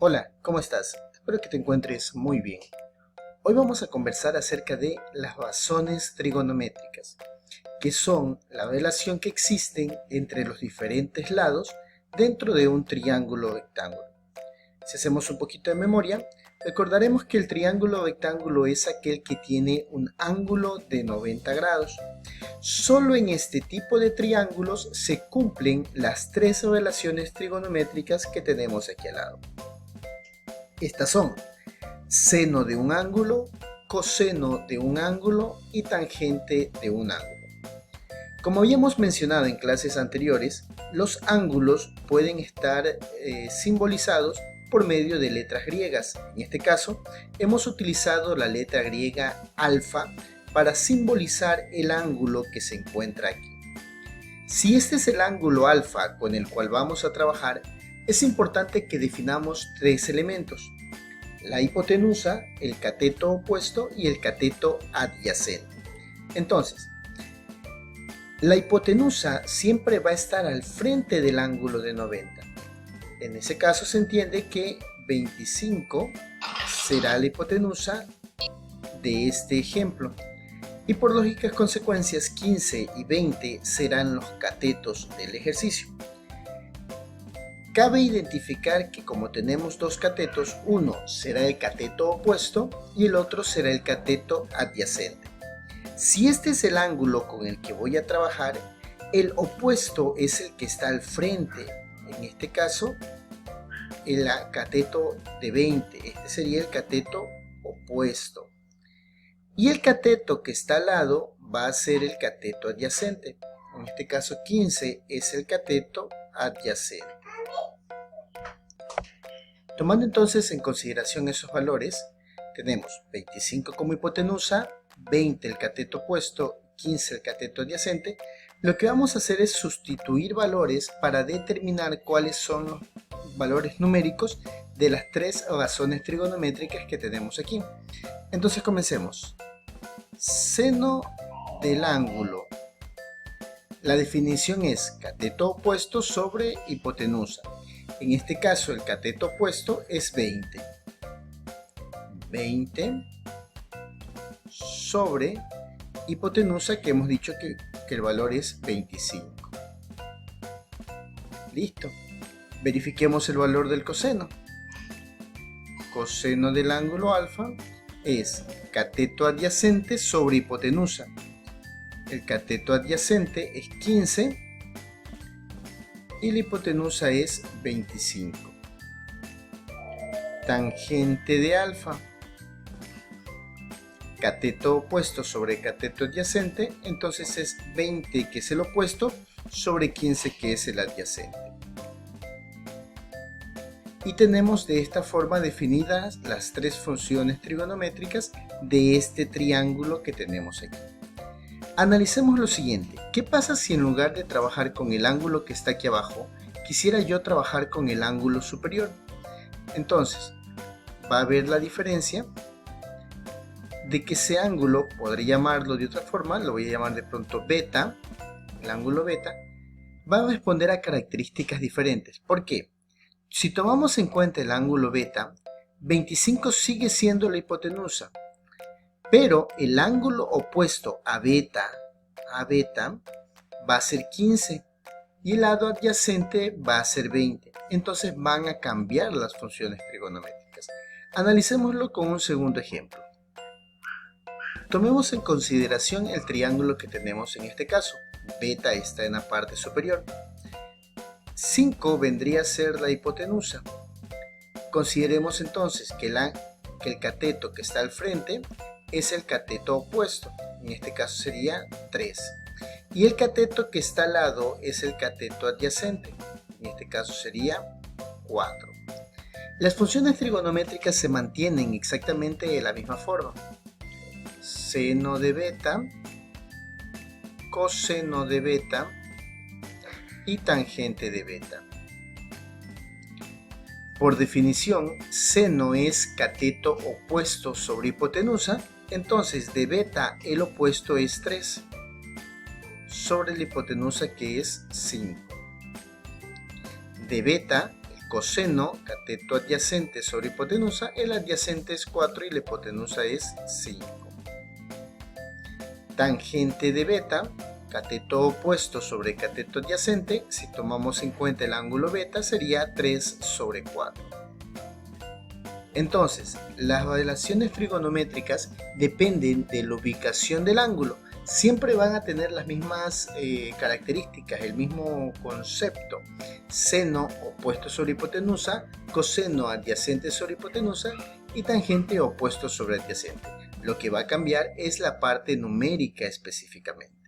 Hola, ¿cómo estás? Espero que te encuentres muy bien. Hoy vamos a conversar acerca de las razones trigonométricas, que son la relación que existen entre los diferentes lados dentro de un triángulo rectángulo. Si hacemos un poquito de memoria, recordaremos que el triángulo rectángulo es aquel que tiene un ángulo de 90 grados. Solo en este tipo de triángulos se cumplen las tres relaciones trigonométricas que tenemos aquí al lado. Estas son seno de un ángulo, coseno de un ángulo y tangente de un ángulo. Como habíamos mencionado en clases anteriores, los ángulos pueden estar simbolizados por medio de letras griegas. En este caso, hemos utilizado la letra griega alfa para simbolizar el ángulo que se encuentra aquí. Si este es el ángulo alfa con el cual vamos a trabajar, es importante que definamos tres elementos: la hipotenusa, el cateto opuesto y el cateto adyacente. Entonces, la hipotenusa siempre va a estar al frente del ángulo de 90. En ese caso se entiende que 25 será la hipotenusa de este ejemplo. Y por lógicas consecuencias, 15 y 20 serán los catetos del ejercicio. Cabe identificar que como tenemos dos catetos, uno será el cateto opuesto y el otro será el cateto adyacente. Si este es el ángulo con el que voy a trabajar, el opuesto es el que está al frente. En este caso, el cateto de 20, este sería el cateto opuesto. Y el cateto que está al lado va a ser el cateto adyacente. En este caso 15 es el cateto adyacente. Tomando entonces en consideración esos valores, tenemos 25 como hipotenusa, 20 el cateto opuesto, 15 el cateto adyacente. Lo que vamos a hacer es sustituir valores para determinar cuáles son los valores numéricos de las tres razones trigonométricas que tenemos aquí. Entonces comencemos. Seno del ángulo. La definición es cateto opuesto sobre hipotenusa. En este caso el cateto opuesto es 20. 20 sobre hipotenusa, que hemos dicho que el valor es 25. Listo. Verifiquemos el valor del coseno. Coseno del ángulo alfa es cateto adyacente sobre hipotenusa. El cateto adyacente es 15 y la hipotenusa es 25. Tangente de alfa. Cateto opuesto sobre cateto adyacente, entonces es 20, que es el opuesto, sobre 15, que es el adyacente. Y tenemos de esta forma definidas las tres funciones trigonométricas de este triángulo que tenemos aquí. Analicemos lo siguiente. ¿Qué pasa si en lugar de trabajar con el ángulo que está aquí abajo, quisiera yo trabajar con el ángulo superior? Entonces, va a haber la diferencia de que ese ángulo, podré llamarlo de otra forma, lo voy a llamar de pronto beta, el ángulo beta, va a responder a características diferentes. ¿Por qué? Si tomamos en cuenta el ángulo beta, 25 sigue siendo la hipotenusa, pero el ángulo opuesto a beta va a ser 15 y el lado adyacente va a ser 20. Entonces van a cambiar las funciones trigonométricas. Analicémoslo con un segundo ejemplo. Tomemos en consideración el triángulo que tenemos en este caso. Beta está en la parte superior. 5 vendría a ser la hipotenusa. Consideremos entonces que el cateto que está al frente es el cateto opuesto. En este caso sería 3. Y el cateto que está al lado es el cateto adyacente. En este caso sería 4. Las funciones trigonométricas se mantienen exactamente de la misma forma. Seno de beta, coseno de beta y tangente de beta. Por definición, seno es cateto opuesto sobre hipotenusa, entonces de beta el opuesto es 3 sobre la hipotenusa, que es 5. De beta, el coseno, cateto adyacente sobre hipotenusa, el adyacente es 4 y la hipotenusa es 5. Tangente de beta, cateto opuesto sobre cateto adyacente, si tomamos en cuenta el ángulo beta, sería 3 sobre 4. Entonces, las relaciones trigonométricas dependen de la ubicación del ángulo. Siempre van a tener las mismas características, el mismo concepto. Seno opuesto sobre hipotenusa, coseno adyacente sobre hipotenusa y tangente opuesto sobre adyacente. Lo que va a cambiar es la parte numérica específicamente.